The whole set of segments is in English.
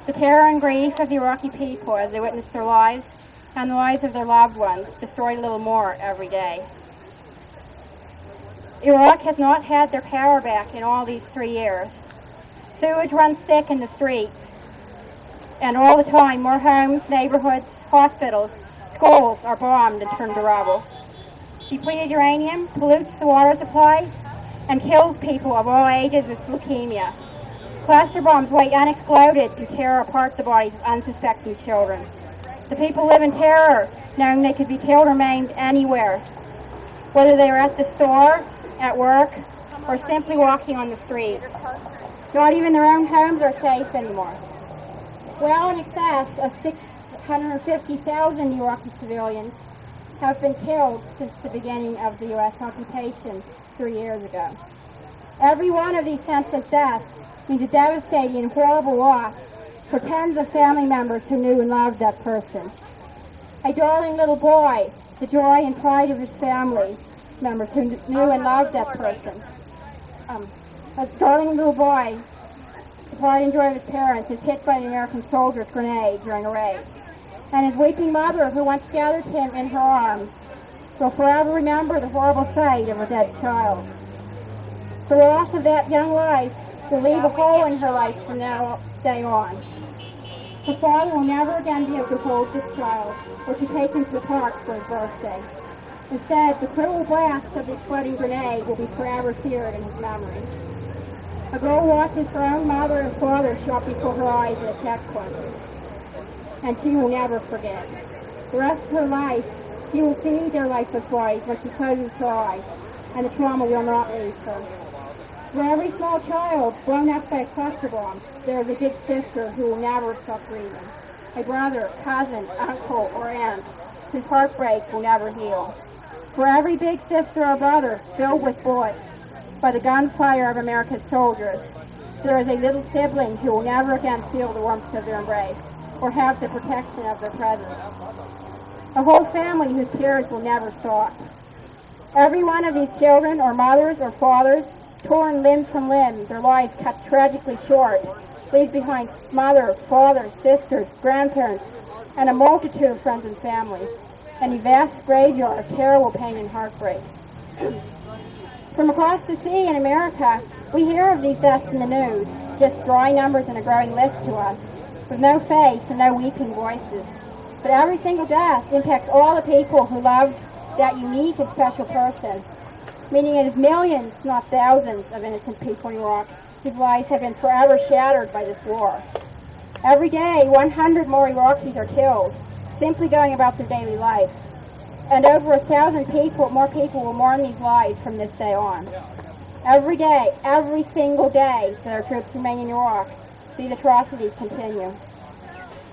The terror and grief of the Iraqi people as they witness their lives and the lives of their loved ones destroyed a little more every day. Iraq has not had their power back in all these 3 years. Sewage runs thick in the streets, and all the time more homes, neighborhoods, hospitals, schools are bombed and turned to rubble. Depleted uranium pollutes the water supplies and kills people of all ages with leukemia. Cluster bombs wait unexploded to tear apart the bodies of unsuspecting children. The people live in terror, knowing they could be killed or maimed anywhere, whether they are at the store, at work, or simply walking on the streets. Not even their own homes are safe anymore. Well in excess of 650,000 Iraqi civilians have been killed since the beginning of the U.S. occupation 3 years ago. Every one of these senseless deaths means a devastating and horrible loss for tens of family members who knew and loved that person. A darling little boy, the joy and pride of his family members who knew and loved that person. A darling little boy, the pride and joy of his parents, is hit by an American soldier's grenade during a raid. And his weeping mother, who once gathered him in her arms, will forever remember the horrible sight of a dead child. The loss of that young life will leave a hole in her life from that day on. Her father will never again be able to hold this child or to take him to the park for his birthday. Instead, the cruel blast of the exploding grenade will be forever seared in his memory. A girl watches her own mother and father shot before her eyes at a checkpoint, and she will never forget. The rest of her life, she will see their lifeless bodies when she closes her eyes, and the trauma will not leave her. For every small child blown up by a cluster bomb, there is a big sister who will never stop grieving. A brother, cousin, uncle, or aunt whose heartbreak will never heal. For every big sister or brother filled with bullets by the gunfire of America's soldiers, there is a little sibling who will never again feel the warmth of their embrace or have the protection of their presence. A whole family whose tears will never stop. Every one of these children, or mothers, or fathers, torn limb from limb, their lives cut tragically short, leaves behind mother, father, sisters, grandparents, and a multitude of friends and family, and a vast graveyard of terrible pain and heartbreak. From across the sea in America, we hear of these deaths in the news, just dry numbers and a growing list to us, with no face and no weeping voices. But every single death impacts all the people who loved that unique and special person, meaning it is millions, not thousands, of innocent people in Iraq whose lives have been forever shattered by this war. Every day, 100 more Iraqis are killed, simply going about their daily life. And over 1,000 people, more people will mourn these lives from this day on. Every day, every single day that our troops remain in Iraq, these atrocities continue.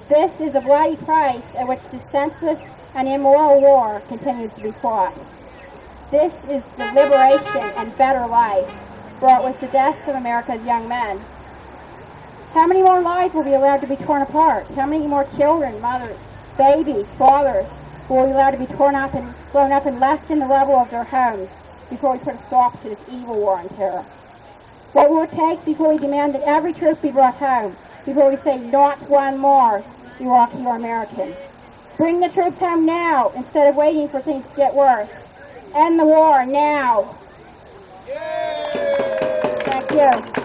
This is the bloody price at which this senseless and immoral war continues to be fought. This is the liberation and better life brought with the deaths of America's young men. How many more lives will be allowed to be torn apart? How many more children, mothers, babies, fathers will be allowed to be torn up and blown up and left in the rubble of their homes before we put a stop to this evil war on terror? What will it take before we demand that every troop be brought home, before we say not one more Iraqi or American? Bring the troops home now instead of waiting for things to get worse. End the war now. Yay! Thank you.